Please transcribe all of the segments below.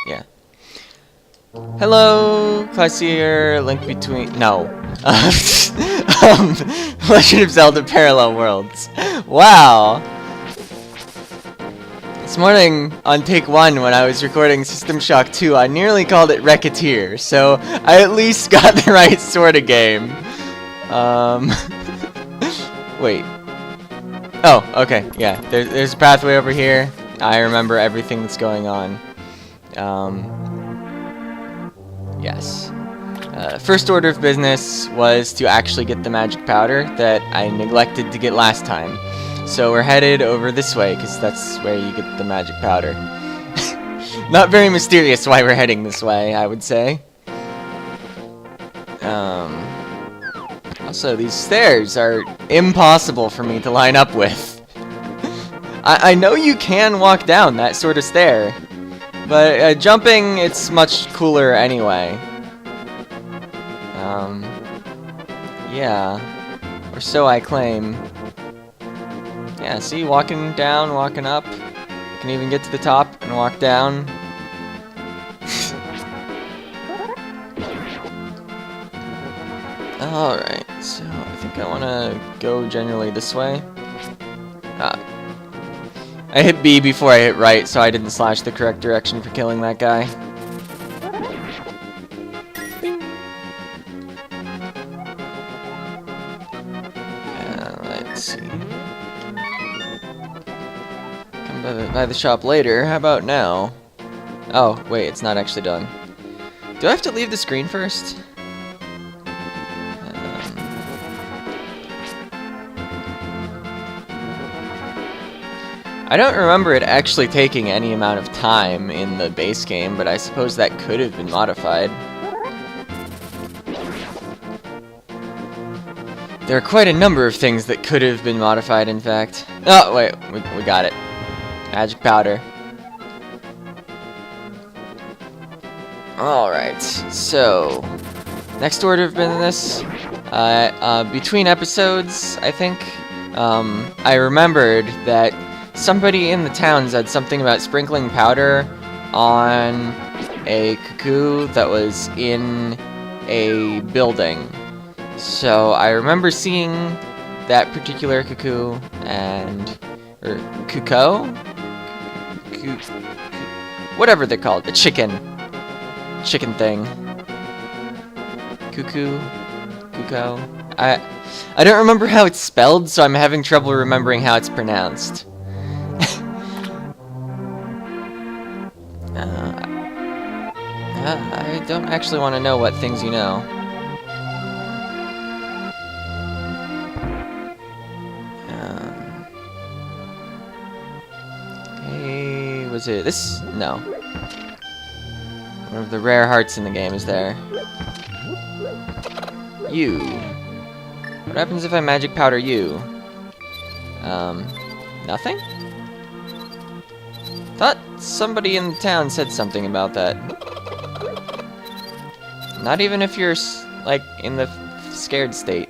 Yeah. Hello, Classier, link between... No. Legend of Zelda Parallel Worlds. Wow. This morning, on take 1, when I was recording System Shock 2, I nearly called it Racketeer, so I at least got the right sort of game. Wait. Oh, okay, yeah. There's a pathway over here. I remember everything that's going on. Yes. First order of business was to actually get the magic powder that I neglected to get last time. So we're headed over this way, because that's where you get the magic powder. Not very mysterious why we're heading this way, I would say. Also, these stairs are impossible for me to line up with. I know you can walk down that sort of stair, but jumping, it's much cooler anyway. Yeah. Or so I claim. Yeah, see, walking down, walking up. You can even get to the top and walk down. Alright, so I think I want to go generally this way. I hit B before I hit right, so I didn't slash the correct direction for killing that guy. Let's see. Come by the shop later. How about now? Oh, wait, it's not actually done. Do I have to leave the screen first? I don't remember it actually taking any amount of time in the base game, but I suppose that could have been modified. There are quite a number of things that could have been modified, in fact. Oh, wait, we got it. Magic powder. Alright, so... next order of business. Between episodes, I think, I remembered that somebody in the town said something about sprinkling powder on a cuckoo that was in a building. So I remember seeing that particular cuckoo and... or cuckoo? Whatever they're called. The chicken thing. Cuckoo? I don't remember how it's spelled, so I'm having trouble remembering how it's pronounced. I don't actually want to know what things you know. Hey, was it this? No. One of the rare hearts in the game is there. You. What happens if I magic powder you? Nothing? Thought somebody in the town said something about that. Not even if you're, like, in the scared state.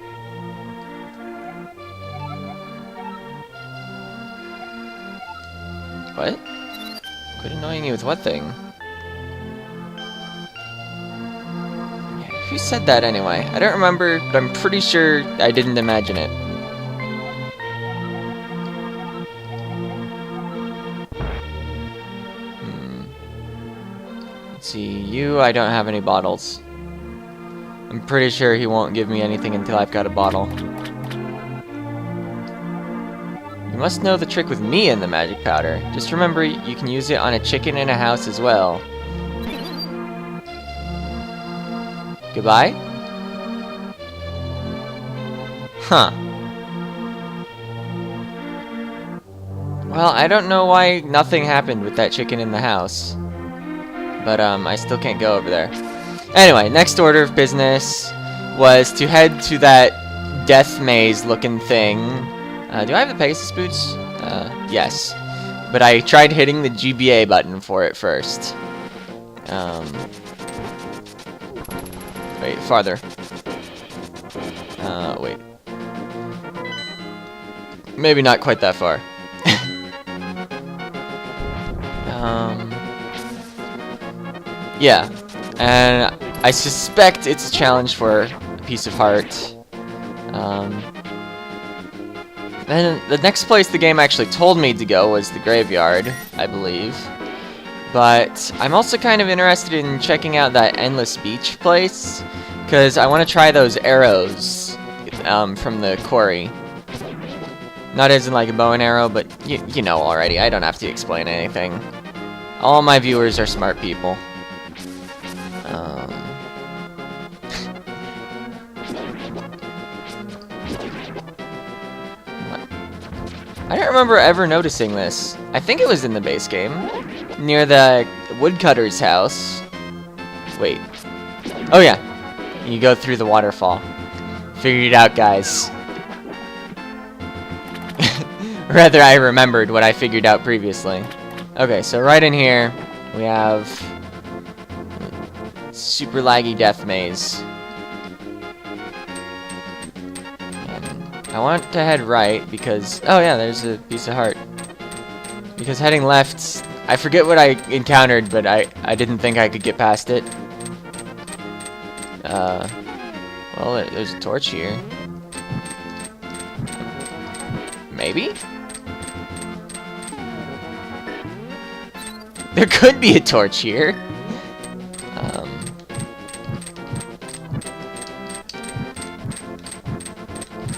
What? Quit annoying you with what thing? Who said that anyway? I don't remember, but I'm pretty sure I didn't imagine it. Let's see, you, I don't have any bottles. I'm pretty sure he won't give me anything until I've got a bottle. You must know the trick with me and the magic powder. Just remember, you can use it on a chicken in a house as well. Goodbye? Huh. Well, I don't know why nothing happened with that chicken in the house. But, I still can't go over there. Anyway, next order of business was to head to that death maze looking thing. Do I have the Pegasus boots? Yes. But I tried hitting the GBA button for it first. Wait, farther. Wait. Maybe not quite that far. Yeah, and I suspect it's a challenge for a piece of heart. Then the next place the game actually told me to go was the graveyard, I believe. But I'm also kind of interested in checking out that Endless Beach place, because I want to try those arrows from the quarry. Not as in like a bow and arrow, but you know already. I don't have to explain anything. All my viewers are smart people. I don't remember ever noticing this. I think it was in the base game. Near the woodcutter's house. Wait. Oh yeah. You go through the waterfall. Figured it out, guys. Rather, I remembered what I figured out previously. Okay, so right in here, we have super laggy death maze. And I want to head right because, oh yeah, there's a piece of heart. Because heading left, I forget what I encountered, but I didn't think I could get past it. Well, there's a torch here. Maybe? There could be a torch here.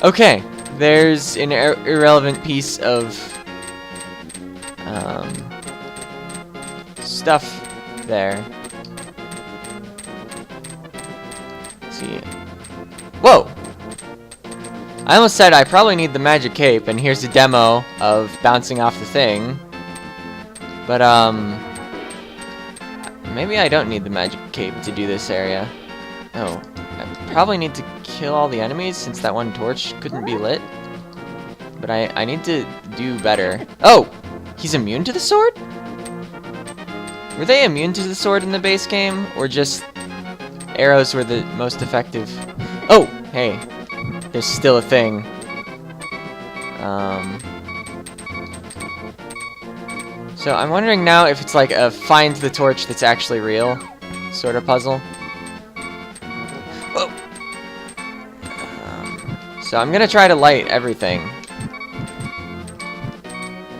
Okay, there's an irrelevant piece of stuff there. Let's see. Whoa! I almost said I probably need the magic cape, and here's a demo of bouncing off the thing. But, maybe I don't need the magic cape to do this area. Oh, I probably need to kill all the enemies since that one torch couldn't be lit. But I need to do better. Oh! He's immune to the sword? Were they immune to the sword in the base game? Or just arrows were the most effective? Oh! Hey. There's still a thing. So I'm wondering now if it's like a find the torch that's actually real sort of puzzle. Whoa. So I'm gonna try to light everything.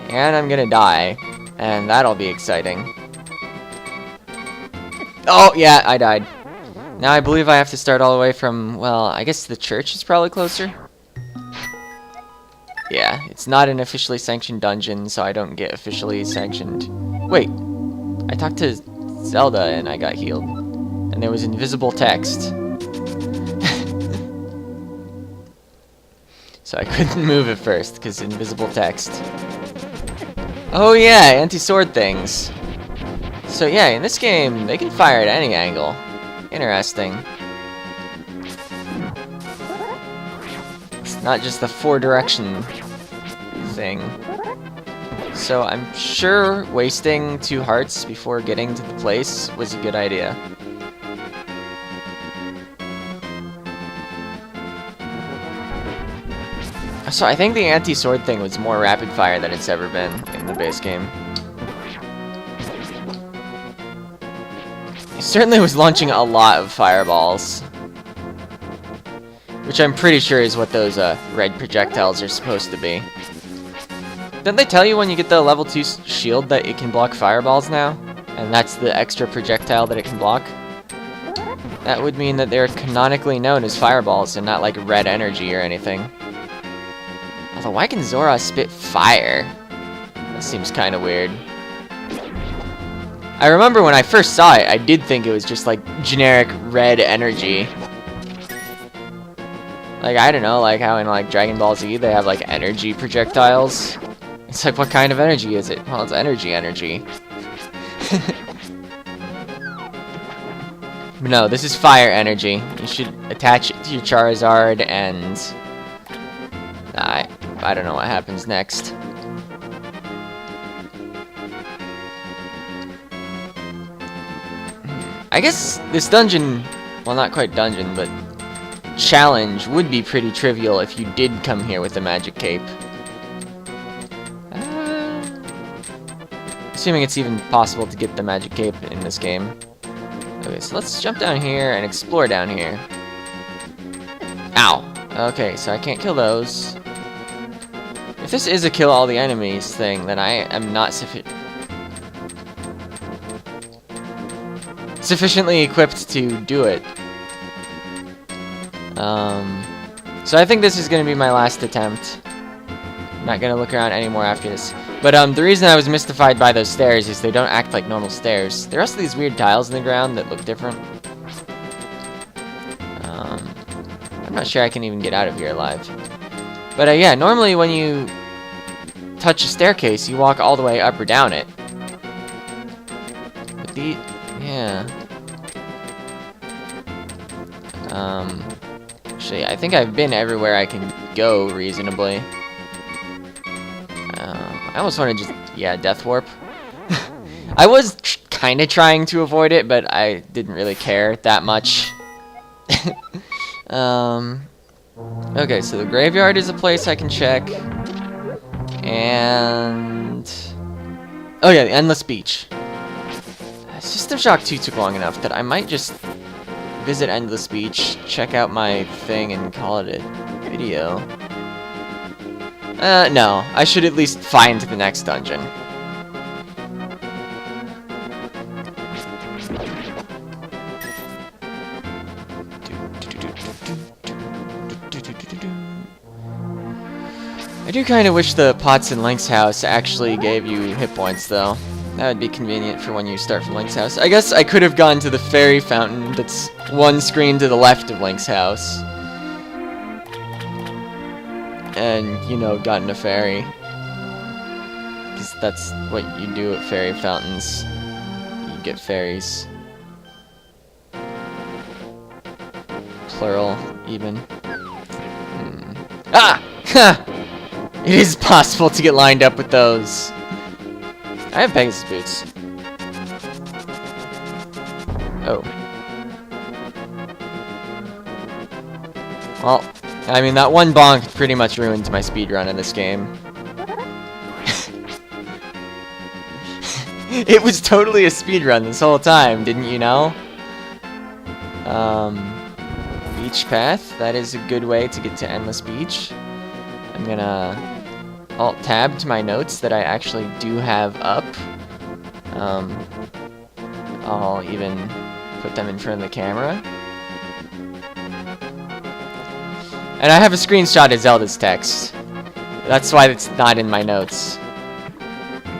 And I'm gonna die. And that'll be exciting. Oh, yeah, I died. Now I believe I have to start all the way from, well, I guess the church is probably closer. Yeah, it's not an officially sanctioned dungeon, so I don't get officially sanctioned. Wait, I talked to Zelda and I got healed. And there was invisible text. So I couldn't move at first, because invisible text. Oh yeah, anti-sword things. So yeah, in this game, they can fire at any angle. Interesting. It's not just the four-direction thing. So I'm sure wasting 2 hearts before getting to the place was a good idea. So I think the anti-sword thing was more rapid fire than it's ever been in the base game. He certainly was launching a lot of fireballs. Which I'm pretty sure is what those red projectiles are supposed to be. Didn't they tell you when you get the level 2 shield that it can block fireballs now? And that's the extra projectile that it can block? That would mean that they're canonically known as fireballs and not like red energy or anything. Although why can Zora spit fire? That seems kind of weird. I remember when I first saw it, I did think it was just like generic red energy. Like, I don't know, like how in like Dragon Ball Z they have like energy projectiles. It's like, what kind of energy is it? Well, it's energy. But no, this is fire energy. You should attach it to your Charizard and... I don't know what happens next. I guess this dungeon, well, not quite dungeon, but challenge would be pretty trivial if you did come here with a magic cape. Assuming it's even possible to get the magic cape in this game. Okay, so let's jump down here and explore down here. Ow! Okay, so I can't kill those. If this is a kill all the enemies thing, then I am not sufficiently equipped to do it. So I think this is going to be my last attempt. I'm not going to look around anymore after this. But the reason I was mystified by those stairs is they don't act like normal stairs. There are also these weird tiles in the ground that look different. I'm not sure I can even get out of here alive. But yeah, normally when you touch a staircase, you walk all the way up or down it. But yeah. Actually, I think I've been everywhere I can go reasonably. I almost want to just, yeah, death warp. I was kind of trying to avoid it, but I didn't really care that much. Okay, so the graveyard is a place I can check. And oh yeah, the Endless Beach. System Shock 2 took long enough that I might just visit Endless Beach, check out my thing, and call it a video. No. I should at least find the next dungeon. I do kind of wish the Pots in Link's house actually gave you hit points, though. That would be convenient for when you start from Link's house. I guess I could have gone to the fairy fountain that's one screen to the left of Link's house. And, you know, gotten a fairy. Because that's what you do at fairy fountains. You get fairies. Plural, even. Ah! Ha! It is possible to get lined up with those. I have Pegasus boots. Oh. Well, I mean, that one bonk pretty much ruined my speedrun in this game. It was totally a speedrun this whole time, didn't you know? Beach path. That is a good way to get to Endless Beach. I'm gonna Alt-tab to my notes that I actually do have up. I'll even put them in front of the camera. And I have a screenshot of Zelda's text. That's why it's not in my notes.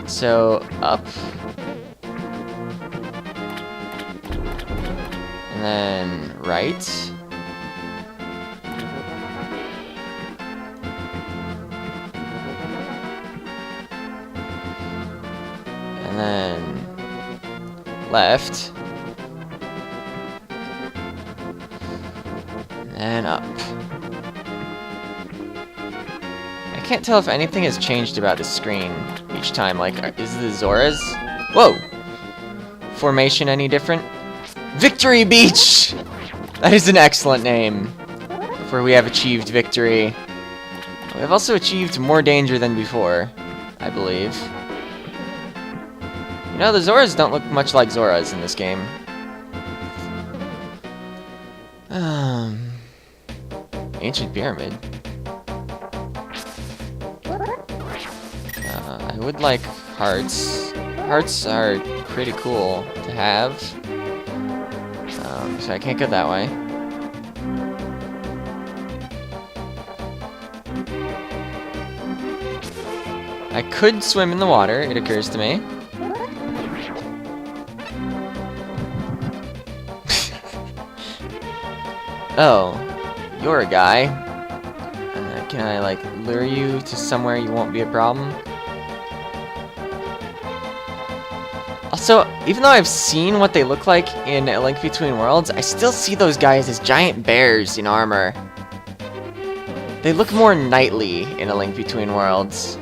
So, up. And then right. And then left. And up. I can't tell if anything has changed about the screen each time. Like, is the Zoras? Whoa! Formation any different? Victory Beach! That is an excellent name. For we have achieved victory. We have also achieved more danger than before, I believe. You know, the Zoras don't look much like Zoras in this game. Ancient Pyramid. I would like hearts. Hearts are pretty cool to have. So I can't go that way. I could swim in the water, it occurs to me. Oh, you're a guy. Can I, like, lure you to somewhere you won't be a problem? Also, even though I've seen what they look like in A Link Between Worlds, I still see those guys as giant bears in armor. They look more knightly in A Link Between Worlds.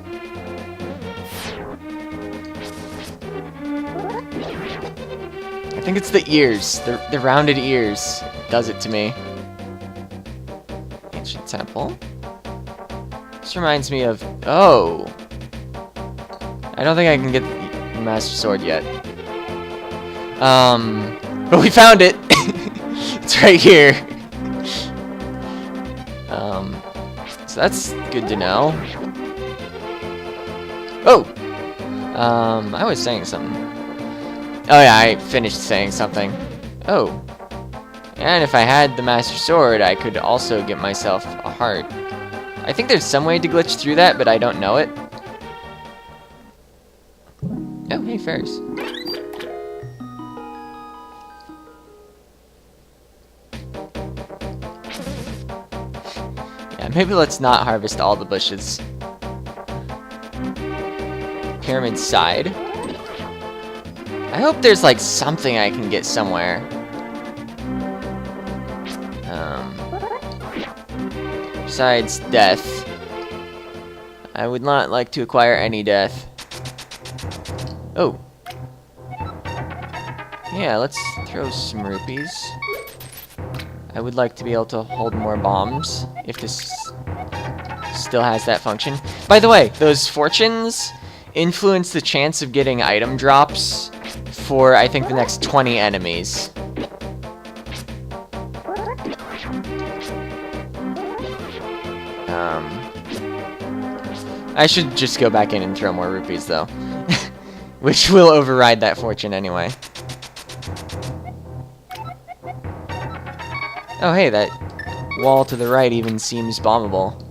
I think it's the ears, the rounded ears, does it to me. Ancient temple. This reminds me of... Oh! I don't think I can get the Master Sword yet. But we found it! It's right here. So that's good to know. Oh! I was saying something. Oh yeah, I finished saying something. Oh. And if I had the Master Sword, I could also get myself a heart. I think there's some way to glitch through that, but I don't know it. Oh, hey, fairies. Yeah, maybe let's not harvest all the bushes. Pyramid side. I hope there's like something I can get somewhere. Besides death. I would not like to acquire any death. Oh. Yeah, let's throw some rupees. I would like to be able to hold more bombs, if this still has that function. By the way, those fortunes influence the chance of getting item drops for, I think, the next 20 enemies. I should just go back in and throw more rupees, though. Which will override that fortune anyway. Oh, hey, that wall to the right even seems bombable.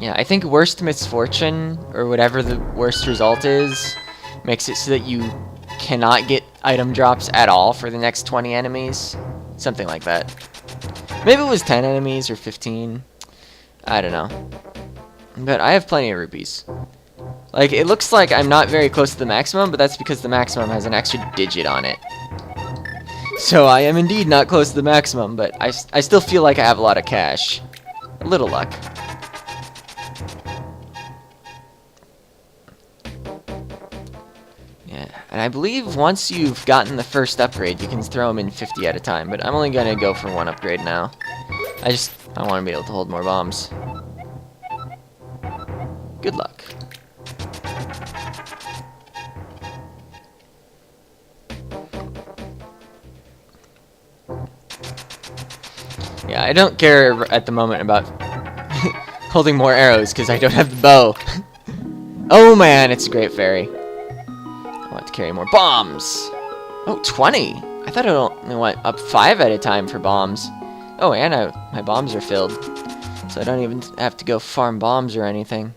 Yeah, I think worst misfortune, or whatever the worst result is, makes it so that you cannot get item drops at all for the next 20 enemies. Something like that. Maybe it was 10 enemies or 15. I don't know. But I have plenty of rupees. Like, it looks like I'm not very close to the maximum, but that's because the maximum has an extra digit on it. So I am indeed not close to the maximum, but I still feel like I have a lot of cash. A little luck. Yeah, and I believe once you've gotten the first upgrade, you can throw them in 50 at a time, but I'm only gonna go for one upgrade now. I want to be able to hold more bombs. Good luck. Yeah, I don't care at the moment about holding more arrows because I don't have the bow. Oh man, it's a great fairy. I want to carry more bombs. Oh, 20. I thought I only went up 5 at a time for bombs. Oh, and my bombs are filled, so I don't even have to go farm bombs or anything.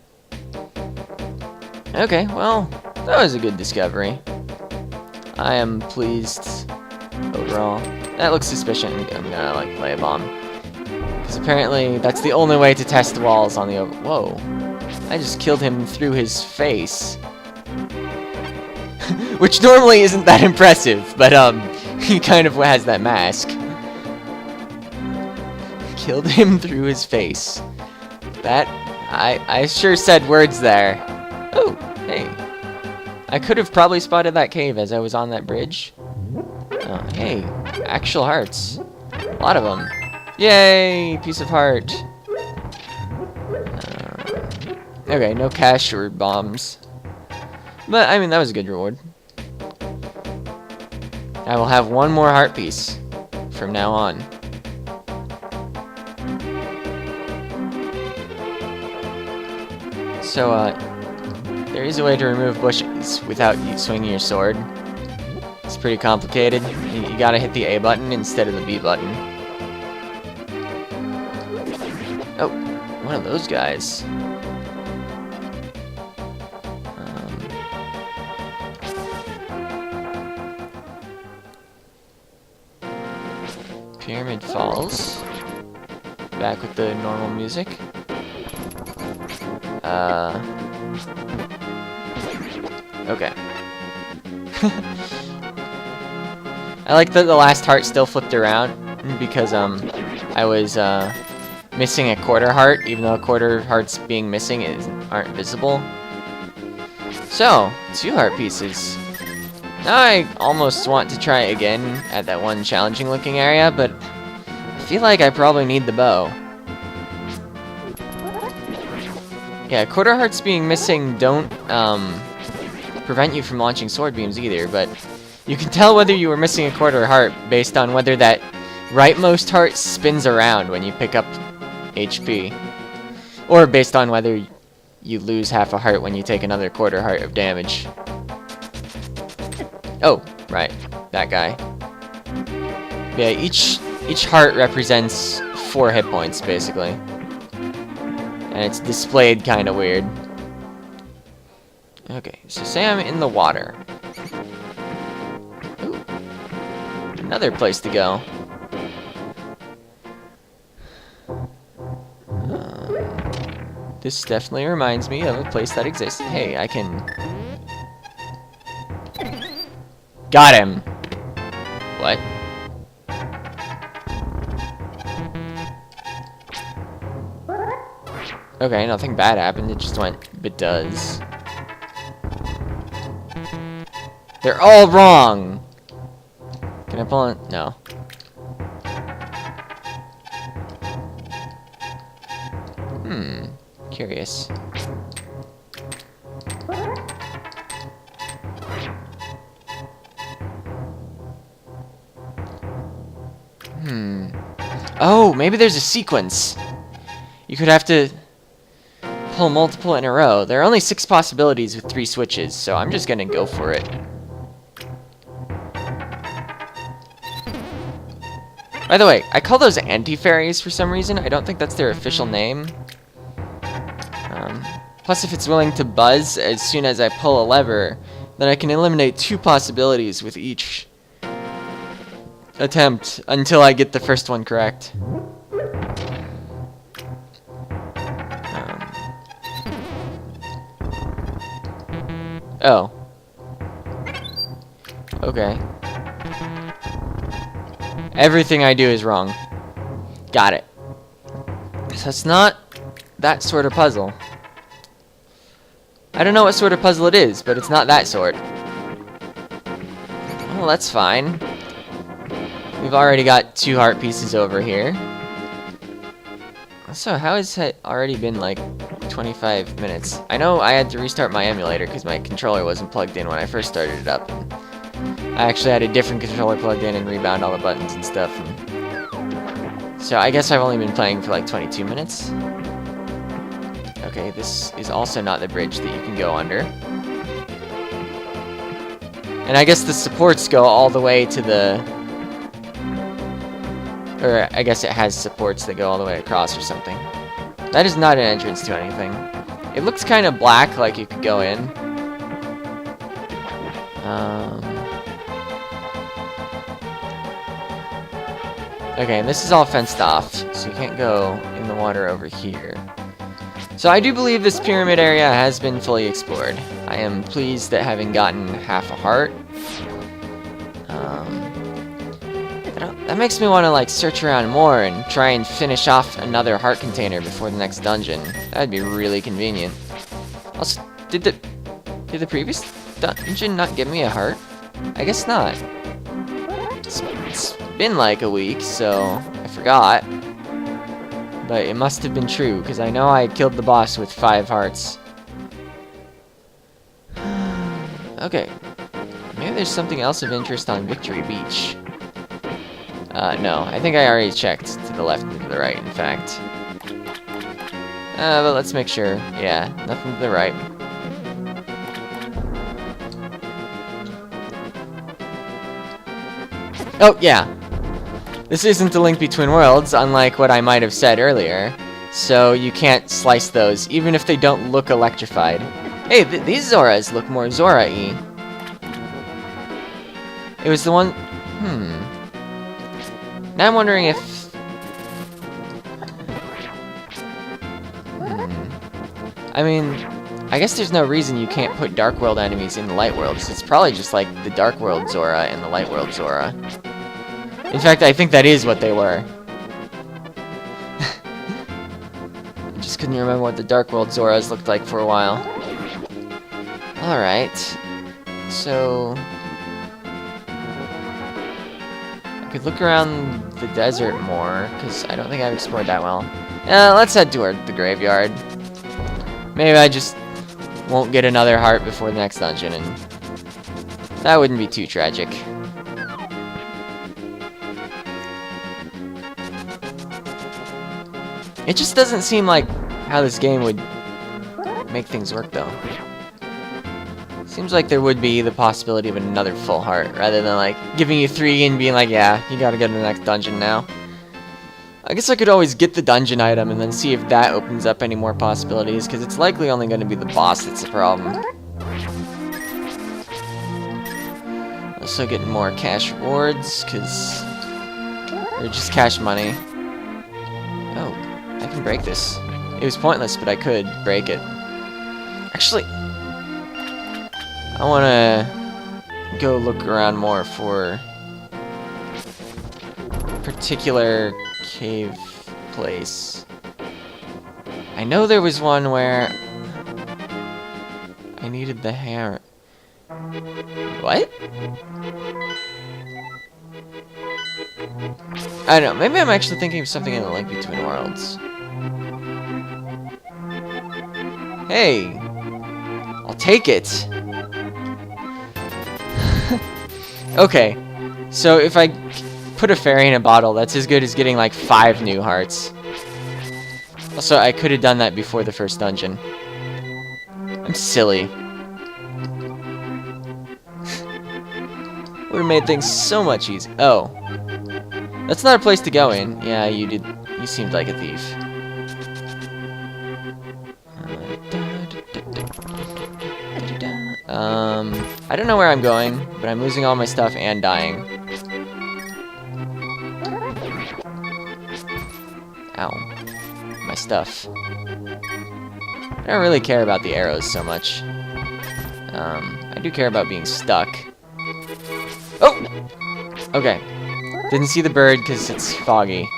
Okay, well, that was a good discovery. I am pleased overall. That looks suspicious. I'm gonna like lay a bomb. Because apparently that's the only way to test walls on the whoa. I just killed him through his face. Which normally isn't that impressive, but he kind of has that mask. Killed him through his face. That I sure said words there. Oh, hey. I could have probably spotted that cave as I was on that bridge. Oh, hey, actual hearts. A lot of them. Yay, piece of heart. Okay, no cash or bombs. But, I mean, that was a good reward. I will have one more heart piece from now on. So, there is a way to remove bushes without you swinging your sword. It's pretty complicated. You gotta hit the A button instead of the B button. Oh, one of those guys. Pyramid Falls. Back with the normal music. Okay. I like that the last heart still flipped around because I was missing a quarter heart, even though quarter hearts being missing aren't visible. So, 2 heart pieces. Now I almost want to try again at that one challenging looking area, but I feel like I probably need the bow. Yeah, quarter hearts being missing don't prevent you from launching sword beams either, but you can tell whether you were missing a quarter heart based on whether that rightmost heart spins around when you pick up HP. Or based on whether you lose half a heart when you take another quarter heart of damage. Oh, right. That guy. Yeah, each heart represents 4 hit points, basically. And it's displayed kind of weird. Okay, so say I'm in the water. Ooh. Another place to go. This definitely reminds me of a place that exists. Hey, I can... Got him! What? Okay, nothing bad happened, it just went, it does. They're all wrong! Can I pull it? No. Curious. Oh, maybe there's a sequence. You could have to pull multiple in a row. There are only 6 possibilities with 3 switches, so I'm just gonna go for it. By the way, I call those anti-fairies for some reason. I don't think that's their official name. Plus, if it's willing to buzz as soon as I pull a lever, then I can eliminate 2 possibilities with each attempt until I get the first one correct. Oh. Okay. Everything I do is wrong. Got it. So it's not that sort of puzzle. I don't know what sort of puzzle it is, but it's not that sort. Well, that's fine. We've already got 2 heart pieces over here. So how has it already been like 25 minutes? I know I had to restart my emulator because my controller wasn't plugged in when I first started it up. I actually had a different controller plugged in and rebound all the buttons and stuff. So I guess I've only been playing for like 22 minutes. Okay, this is also not the bridge that you can go under. And I guess the supports go all the way to the... Or I guess it has supports that go all the way across or something. That is not an entrance to anything. It looks kind of black, like you could go in. Okay, and this is all fenced off, so you can't go in the water over here. So I do believe this pyramid area has been fully explored. I am pleased at having gotten half a heart. That makes me want to like search around more and try and finish off another heart container before the next dungeon. That'd be really convenient. Also, did the previous dungeon not give me a heart? I guess not. It's been like a week, so I forgot. But it must have been true, because I know I killed the boss with 5 hearts. Okay. Maybe there's something else of interest on Victory Beach. No. I think I already checked to the left and to the right, in fact. But let's make sure. Yeah, nothing to the right. Oh, yeah. This isn't a link between worlds, unlike what I might have said earlier. So you can't slice those, even if they don't look electrified. Hey, these Zoras look more Zora-y. It was the one... Now I'm wondering if... I mean, I guess there's no reason you can't put Dark World enemies in the Light World, so it's probably just like the Dark World Zora and the Light World Zora. In fact, I think that is what they were. I just couldn't remember what the Dark World Zoras looked like for a while. Alright. So... I could look around the desert more, because I don't think I've explored that well. Let's head toward the graveyard. maybe I just won't get another heart before the next dungeon, and that wouldn't be too tragic. It just doesn't seem like how this game would make things work, though. Seems like there would be the possibility of another full heart, rather than like giving you 3 and being like, yeah, you gotta go to the next dungeon now. I guess I could always get the dungeon item and then see if that opens up any more possibilities, because it's likely only going to be the boss that's the problem. Also getting more cash rewards, because they're just cash money. Oh, I can break this. It was pointless, but I could break it. Actually, I want to go look around more for a particular cave place. I know there was one where I needed the hammer. What? I don't know, maybe I'm actually thinking of something in the Link Between Worlds. Hey! I'll take it! Okay, so if I put a fairy in a bottle, that's as good as getting like 5 new hearts. Also, I could have done that before the first dungeon. I'm silly. Would have made things so much easier. Oh. That's not a place to go in. Yeah, you did. You seemed like a thief. I don't know where I'm going, but I'm losing all my stuff and dying. Ow. My stuff. I don't really care about the arrows so much. I do care about being stuck. Oh! Okay. Didn't see the bird because it's foggy.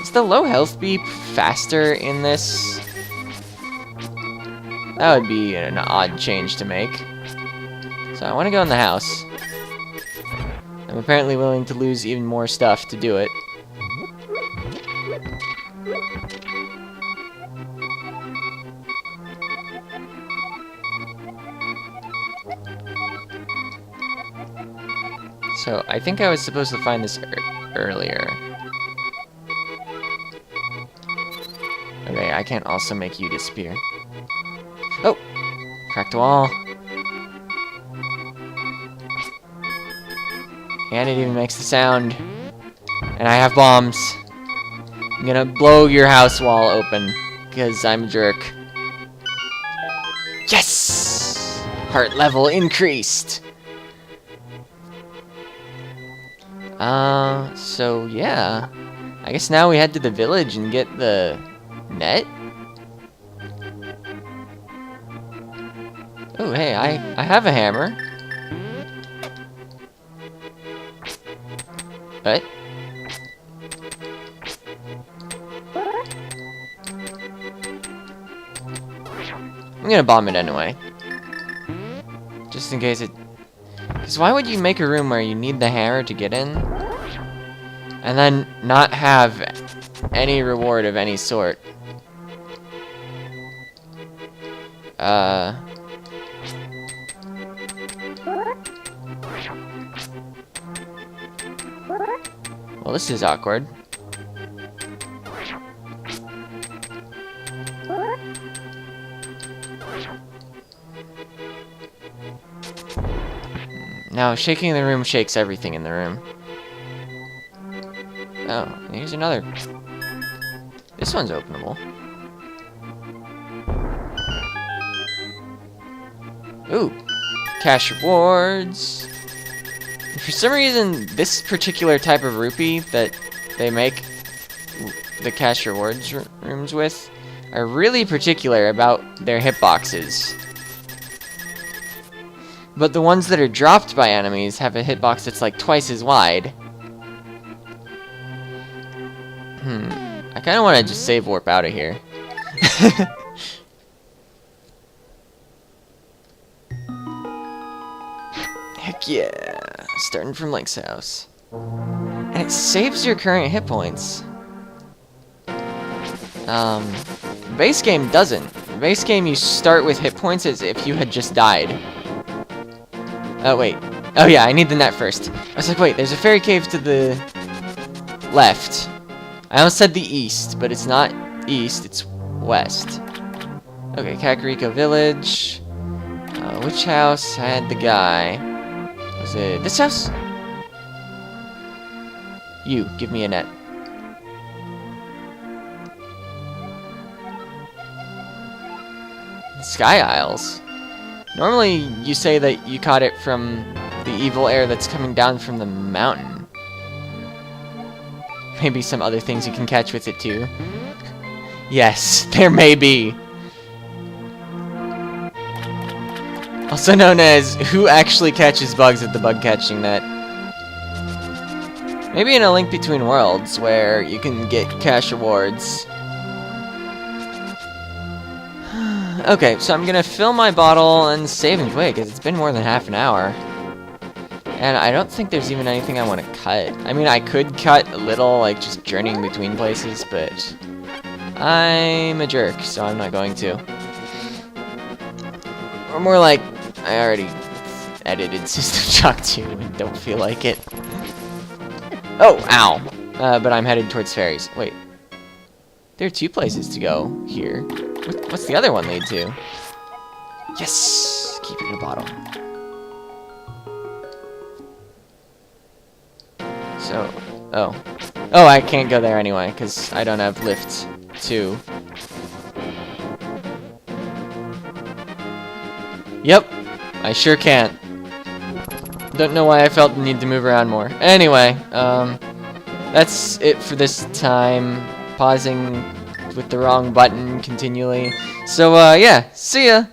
Is the low health beep faster in this? That would be an odd change to make. So I want to go in the house. I'm apparently willing to lose even more stuff to do it. So I think I was supposed to find this earlier. Okay, I can't also make you disappear. Oh! Cracked a wall. And it even makes the sound. And I have bombs. I'm gonna blow your house wall open, because I'm a jerk. Yes! Heart level increased! So yeah. I guess now we head to the village and get the net? Oh, hey, I have a hammer. What? I'm gonna bomb it anyway. Just in case it... Because why would you make a room where you need the hammer to get in? And then not have any reward of any sort? Well, this is awkward. Now, shaking the room shakes everything in the room. Oh, here's another. This one's openable. Ooh, cash rewards. For some reason, this particular type of rupee that they make the cash rewards rooms with are really particular about their hitboxes. But the ones that are dropped by enemies have a hitbox that's like twice as wide. I kind of want to just save warp out of here. Heck yeah. Starting from Link's house. And And it saves your current hit points. Base game doesn't. Base game, you start with hit points as if you had just died. Oh, wait. Oh, yeah, I need the net first. I was like, wait, there's a fairy cave to the left. I almost said the east, but it's not east, it's west. Okay, Kakariko Village. Which house had the guy? Was it this house? You, give me a net. Sky Isles. Normally, you say that you caught it from the evil air that's coming down from the mountain. Maybe some other things you can catch with it too. Yes, there may be. Also known as who actually catches bugs at the bug catching net. Maybe in a Link Between Worlds where you can get cash rewards. Okay, so I'm gonna fill my bottle and save and wait, because it's been more than half an hour. And I don't think there's even anything I want to cut. I mean, I could cut a little, like just journeying between places, but I'm a jerk, so I'm not going to. Or more like, I already edited System Shock 2 and don't feel like it. Oh, ow! But I'm headed towards fairies. Wait. There are 2 places to go here. What's the other one lead to? Yes! Keep it in a bottle. So, oh. Oh, I can't go there anyway, because I don't have lift 2. Yep, I sure can't. Don't know why I felt the need to move around more. Anyway, that's it for this time. Pausing with the wrong button continually. So, yeah, see ya!